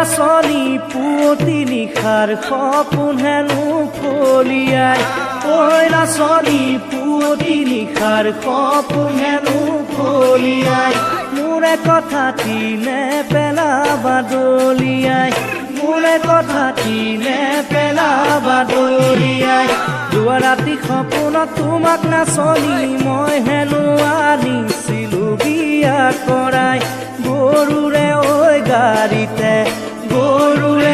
নাচনী পুৱতি নিশাৰ সপোন হেনো ফলিয়াই ঐ নাচনী পুৱতি নিশাৰ সপোন হেনো ফলিয়াই মোৰে কথাটি নেপেলাবা দলিয়াই মোৰে কথাটি নেপেলাবা দলিয়াই যোৱা ৰাতি সপোনত তোমাক নাচনী মই হেনো আনিছিলোঁ বিয়া কৰাই গৰুৰে ঐ গাড়ীতে গৰুৰে